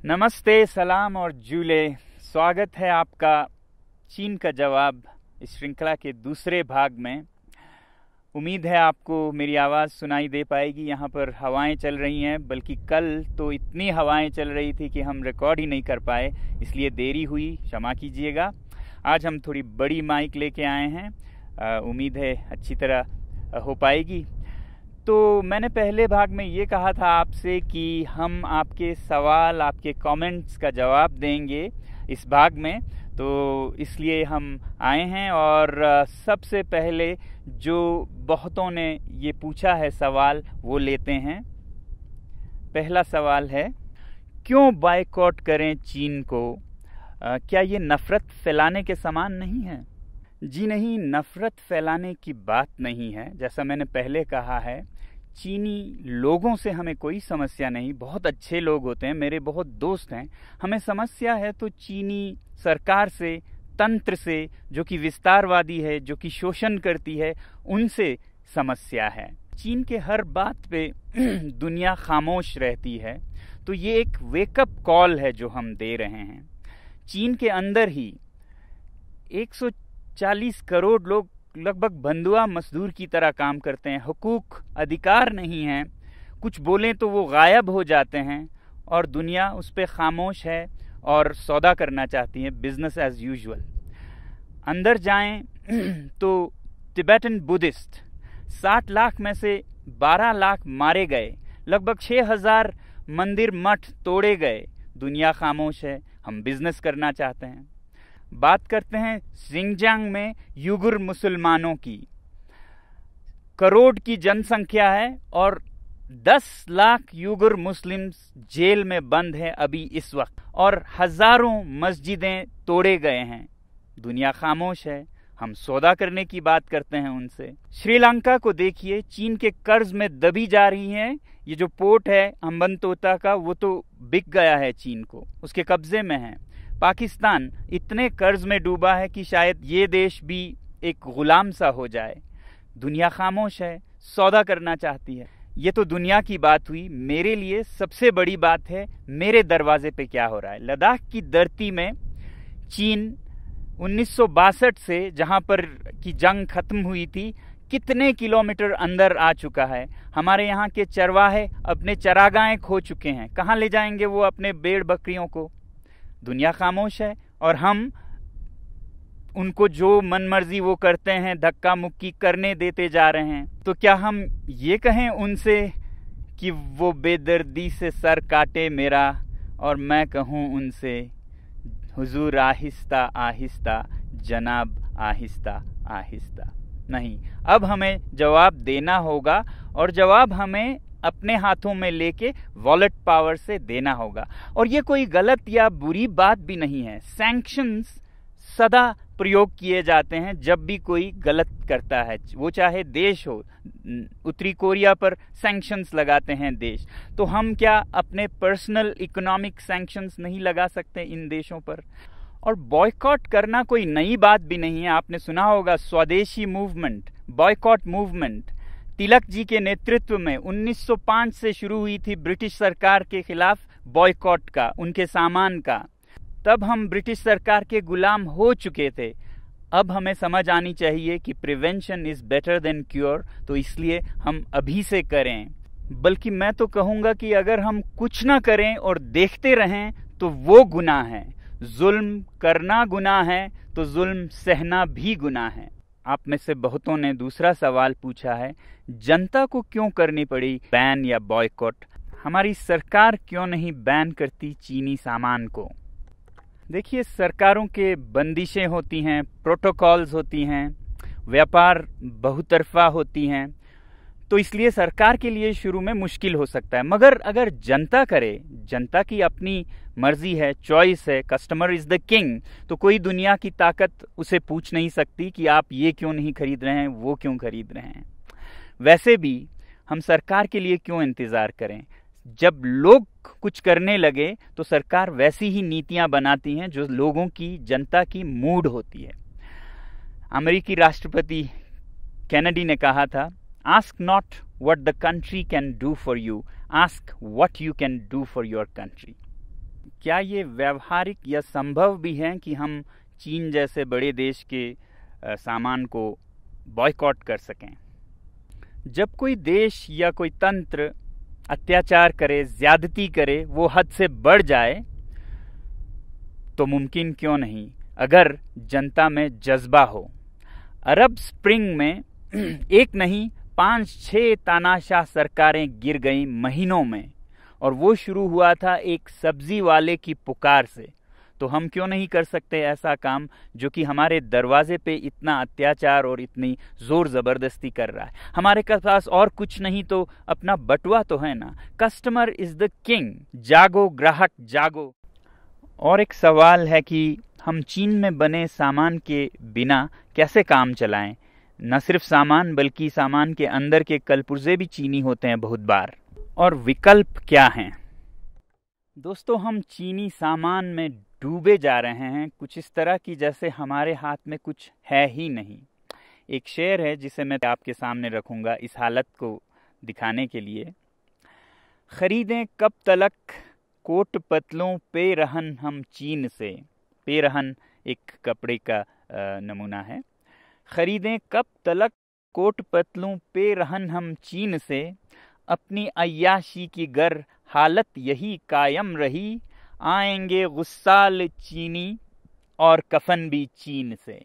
नमस्ते, सलाम और जूले। स्वागत है आपका चीन का जवाब इस श्रृंखला के दूसरे भाग में। उम्मीद है आपको मेरी आवाज़ सुनाई दे पाएगी। यहाँ पर हवाएं चल रही हैं, बल्कि कल तो इतनी हवाएं चल रही थी कि हम रिकॉर्ड ही नहीं कर पाए, इसलिए देरी हुई, क्षमा कीजिएगा। आज हम थोड़ी बड़ी माइक लेके आए हैं, उम्मीद है अच्छी तरह हो पाएगी। तो मैंने पहले भाग में ये कहा था आपसे कि हम आपके सवाल, आपके कमेंट्स का जवाब देंगे इस भाग में, तो इसलिए हम आए हैं। और सबसे पहले जो बहुतों ने ये पूछा है सवाल, वो लेते हैं। पहला सवाल है, क्यों बायकॉट करें चीन को? क्या ये नफ़रत फैलाने के समान नहीं है? जी नहीं, नफ़रत फैलाने की बात नहीं है। जैसा मैंने पहले कहा है, चीनी लोगों से हमें कोई समस्या नहीं, बहुत अच्छे लोग होते हैं, मेरे बहुत दोस्त हैं। हमें समस्या है तो चीनी सरकार से, तंत्र से, जो कि विस्तारवादी है, जो कि शोषण करती है, उनसे समस्या है। चीन के हर बात पे दुनिया खामोश रहती है, तो ये एक वेकअप कॉल है जो हम दे रहे हैं। चीन के अंदर ही 140 करोड़ लोग लगभग बंधुआ मजदूर की तरह काम करते हैं। हुकूक, अधिकार नहीं हैं, कुछ बोलें तो वो गायब हो जाते हैं, और दुनिया उस पर खामोश है और सौदा करना चाहती है, बिजनेस एज यूजुअल। अंदर जाएं तो तिब्बतन बुद्धिस्ट 60 लाख में से 12 लाख मारे गए, लगभग 6000 मंदिर मठ तोड़े गए। दुनिया खामोश है, हम बिजनेस करना चाहते हैं। बात करते हैं शिनजियांग में युगुर मुसलमानों की। करोड़ की जनसंख्या है और 10 लाख युगुर मुस्लिम्स जेल में बंद हैं अभी इस वक्त, और हजारों मस्जिदें तोड़े गए हैं। दुनिया खामोश है, हम सौदा करने की बात करते हैं उनसे। श्रीलंका को देखिए, चीन के कर्ज में दबी जा रही है। ये जो पोर्ट है हम्बनतोटा का, वो तो बिक गया है चीन को, उसके कब्जे में है। पाकिस्तान इतने कर्ज में डूबा है कि शायद ये देश भी एक गुलाम सा हो जाए। दुनिया खामोश है, सौदा करना चाहती है। ये तो दुनिया की बात हुई। मेरे लिए सबसे बड़ी बात है मेरे दरवाजे पे क्या हो रहा है। लद्दाख की धरती में चीन 1962 से, जहां पर की जंग खत्म हुई थी, कितने किलोमीटर अंदर आ चुका है। हमारे यहाँ के चरवाहे अपने चरागाहें खो चुके हैं। कहाँ ले जाएंगे वो अपने भेड़ बकरियों को? दुनिया खामोश है और हम उनको जो मनमर्जी वो करते हैं, धक्का मुक्की करने देते जा रहे हैं। तो क्या हम ये कहें उनसे कि वो बेदर्दी से सर काटे मेरा, और मैं कहूँ उनसे, हुजूर आहिस्ता आहिस्ता, जनाब आहिस्ता आहिस्ता? नहीं, अब हमें जवाब देना होगा, और जवाब हमें अपने हाथों में लेके वॉलेट पावर से देना होगा। और ये कोई गलत या बुरी बात भी नहीं है। सैंक्शंस सदा प्रयोग किए जाते हैं जब भी कोई गलत करता है, वो चाहे देश हो। उत्तरी कोरिया पर सैंक्शंस लगाते हैं देश, तो हम क्या अपने पर्सनल इकोनॉमिक सैंक्शंस नहीं लगा सकते इन देशों पर? और बॉयकॉट करना कोई नई बात भी नहीं है। आपने सुना होगा स्वदेशी movement, boycott movement. Tilak ji के नेतृत्व में 1905 से शुरू हुई थी ब्रिटिश सरकार के खिलाफ बॉयकॉट का, उनके सामान का। तब हम ब्रिटिश सरकार के गुलाम हो चुके थे। अब हमें समझ आनी चाहिए कि prevention is better than cure, तो इसलिए हम अभी से करें। बल्कि मैं तो कहूँगा कि अगर हम कुछ ना करें और देखते रहें तो वो गुनाह है। जुल्म करना गुनाह है तो जुल्म सहना भी गुनाह है। आप में से बहुतों ने दूसरा सवाल पूछा है, जनता को क्यों करनी पड़ी बैन या बॉयकॉट? हमारी सरकार क्यों नहीं बैन करती चीनी सामान को? देखिए, सरकारों के बंदिशें होती हैं, प्रोटोकॉल्स होती हैं, व्यापार बहुतरफा होती हैं, तो इसलिए सरकार के लिए शुरू में मुश्किल हो सकता है। मगर अगर जनता करे, जनता की अपनी मर्जी है, चॉइस है, कस्टमर इज द किंग, तो कोई दुनिया की ताकत उसे पूछ नहीं सकती कि आप ये क्यों नहीं खरीद रहे हैं, वो क्यों खरीद रहे हैं। वैसे भी हम सरकार के लिए क्यों इंतजार करें? जब लोग कुछ करने लगे तो सरकार वैसी ही नीतियां बनाती हैं जो लोगों की, जनता की मूड होती है। अमेरिकी राष्ट्रपति कैनेडी ने कहा था, ask not what the country can do for you, ask what you can do for your country. क्या ये व्यावहारिक या संभव भी है कि हम चीन जैसे बड़े देश के सामान को बॉयकॉट कर सकें? जब कोई देश या कोई तंत्र अत्याचार करे, ज्यादती करे, वो हद से बढ़ जाए, तो मुमकिन क्यों नहीं अगर जनता में जज्बा हो। अरब स्प्रिंग में एक नहीं 5-6 तानाशाह सरकारें गिर गईं महीनों में, और वो शुरू हुआ था एक सब्जी वाले की पुकार से। तो हम क्यों नहीं कर सकते ऐसा काम जो कि हमारे दरवाजे पे इतना अत्याचार और इतनी जोर जबरदस्ती कर रहा है। हमारे पास और कुछ नहीं तो अपना बटुआ तो है ना। कस्टमर इज द किंग, जागो ग्राहक जागो। और एक सवाल है कि हम चीन में बने सामान के बिना कैसे काम चलाएं। न सिर्फ सामान बल्कि सामान के अंदर के कलपुर्जे भी चीनी होते हैं बहुत बार। और विकल्प क्या हैं? दोस्तों, हम चीनी सामान में डूबे जा रहे हैं, कुछ इस तरह की जैसे हमारे हाथ में कुछ है ही नहीं। एक शेर है जिसे मैं आपके सामने रखूंगा इस हालत को दिखाने के लिए। खरीदें कब तलक कोट पतलों पे रहन हम चीन से। पे रहन एक कपड़े का नमूना है। खरीदें कब तलक कोट पतलों पे रहन हम चीन से, अपनी अय्याशी की गर हालत यही कायम रही, आएंगे गुस्साल चीनी और कफन भी चीन से।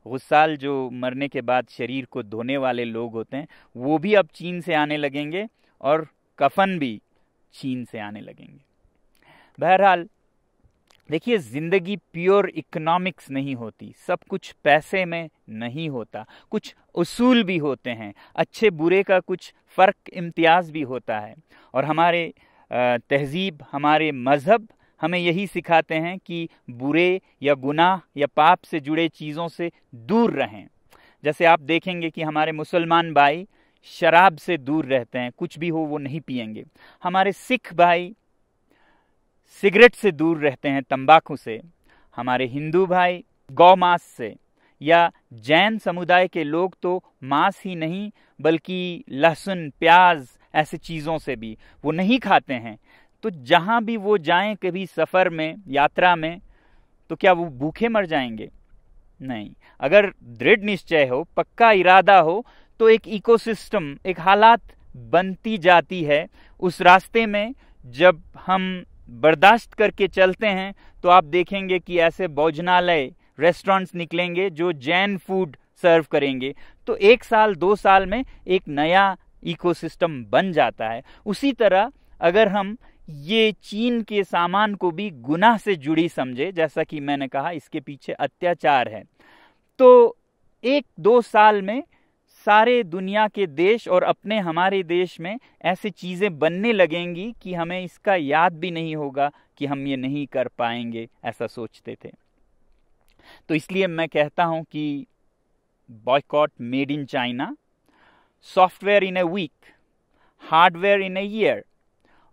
गुस्साल जो मरने के बाद शरीर को धोने वाले लोग होते हैं, वो भी अब चीन से आने लगेंगे और कफन भी चीन से आने लगेंगे। बहरहाल देखिए, जिंदगी प्योर इकोनॉमिक्स नहीं होती, सब कुछ पैसे में नहीं होता, कुछ उसूल भी होते हैं, अच्छे बुरे का कुछ फर्क इम्तियाज भी होता है। और हमारे तहजीब, हमारे मजहब हमें यही सिखाते हैं कि बुरे या गुनाह या पाप से जुड़े चीज़ों से दूर रहें। जैसे आप देखेंगे कि हमारे मुसलमान भाई शराब से दूर रहते हैं, कुछ भी हो वो नहीं पिएंगे। हमारे सिख भाई सिगरेट से दूर रहते हैं, तंबाकू से। हमारे हिंदू भाई गौ मांस से, या जैन समुदाय के लोग तो मांस ही नहीं बल्कि लहसुन, प्याज ऐसे चीज़ों से भी वो नहीं खाते हैं। तो जहाँ भी वो जाएं कभी सफ़र में, यात्रा में, तो क्या वो भूखे मर जाएंगे? नहीं। अगर दृढ़ निश्चय हो, पक्का इरादा हो, तो एक इकोसिस्टम, एक हालात बनती जाती है उस रास्ते में। जब हम बर्दाश्त करके चलते हैं तो आप देखेंगे कि ऐसे भोजनालय, रेस्टोरेंट्स निकलेंगे जो जैन फूड सर्व करेंगे। तो 1 साल 2 साल में एक नया इकोसिस्टम बन जाता है। उसी तरह अगर हम ये चीन के सामान को भी गुनाह से जुड़ी समझे, जैसा कि मैंने कहा इसके पीछे अत्याचार है, तो 1-2 साल में सारे दुनिया के देश और अपने हमारे देश में ऐसी चीज़ें बनने लगेंगी कि हमें इसका याद भी नहीं होगा कि हम ये नहीं कर पाएंगे, ऐसा सोचते थे। तो इसलिए मैं कहता हूं कि boycott made in China, software in a week, hardware in a year,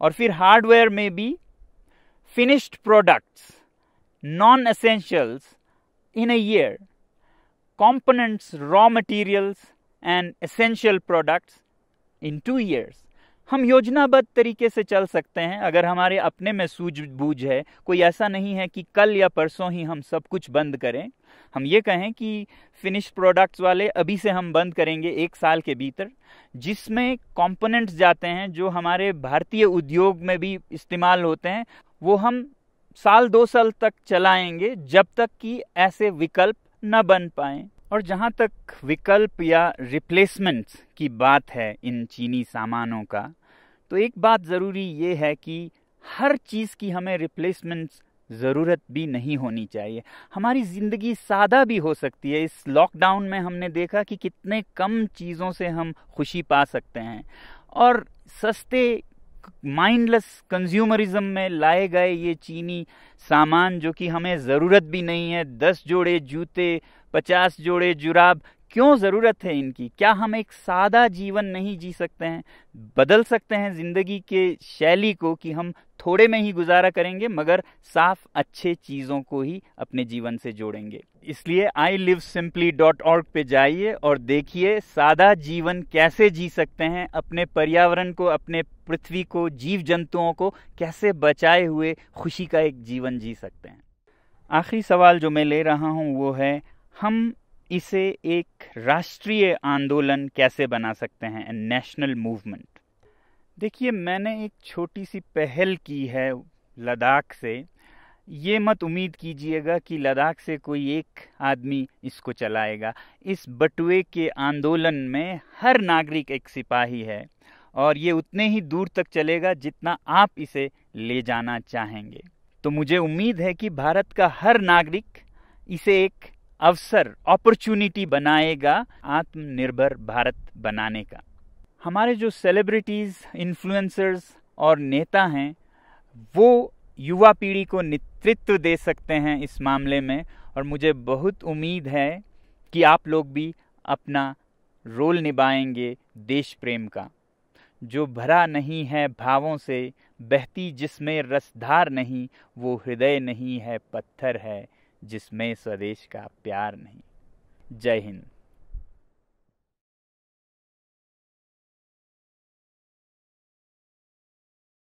और फिर हार्डवेयर में भी finished products, non essentials in a year, components, raw materials and essential products in 2 years। हम योजनाबद्ध तरीके से चल सकते हैं अगर हमारे अपने में सूझबूझ है। कोई ऐसा नहीं है कि कल या परसों ही हम सब कुछ बंद करें। हम ये कहें कि फिनिश प्रोडक्ट्स वाले अभी से हम बंद करेंगे 1 साल के भीतर, जिसमें कंपोनेंट्स जाते हैं जो हमारे भारतीय उद्योग में भी इस्तेमाल होते हैं, वो हम 1-2 साल तक चलाएंगे जब तक कि ऐसे विकल्प न बन पाए। और जहाँ तक विकल्प या रिप्लेसमेंट्स की बात है इन चीनी सामानों का, तो एक बात ज़रूरी ये है कि हर चीज़ की हमें रिप्लेसमेंट्स ज़रूरत भी नहीं होनी चाहिए। हमारी ज़िंदगी सादा भी हो सकती है। इस लॉकडाउन में हमने देखा कि कितने कम चीज़ों से हम खुशी पा सकते हैं, और सस्ते माइंडलेस कंज्यूमरिज्म में लाए गए ये चीनी सामान जो कि हमें ज़रूरत भी नहीं है, 10 जोड़े जूते, 50 जोड़े जुराब क्यों ज़रूरत है इनकी? क्या हम एक सादा जीवन नहीं जी सकते हैं? बदल सकते हैं ज़िंदगी के शैली को कि हम थोड़े में ही गुजारा करेंगे मगर साफ अच्छे चीज़ों को ही अपने जीवन से जोड़ेंगे। इसलिए ilivesimply.org पे जाइए और देखिए सादा जीवन कैसे जी सकते हैं, अपने पर्यावरण को, अपने पृथ्वी को, जीव जंतुओं को कैसे बचाए हुए खुशी का एक जीवन जी सकते हैं। आखिरी सवाल जो मैं ले रहा हूँ वो है, हम इसे एक राष्ट्रीय आंदोलन कैसे बना सकते हैं, नेशनल मूवमेंट। देखिए, मैंने एक छोटी सी पहल की है लद्दाख से। ये मत उम्मीद कीजिएगा कि लद्दाख से कोई एक आदमी इसको चलाएगा। इस बटुए के आंदोलन में हर नागरिक एक सिपाही है और ये उतने ही दूर तक चलेगा जितना आप इसे ले जाना चाहेंगे। तो मुझे उम्मीद है कि भारत का हर नागरिक इसे एक अवसर, अपॉर्चुनिटी बनाएगा आत्मनिर्भर भारत बनाने का। हमारे जो सेलिब्रिटीज, इन्फ्लुएंसर्स और नेता हैं वो युवा पीढ़ी को नेतृत्व दे सकते हैं इस मामले में, और मुझे बहुत उम्मीद है कि आप लोग भी अपना रोल निभाएंगे देश प्रेम का, जो भरा नहीं है भावों से, बहती जिसमें रसधार नहीं, वो हृदय नहीं है पत्थर है जिसमें स्वदेश का प्यार नहीं। जय हिंद।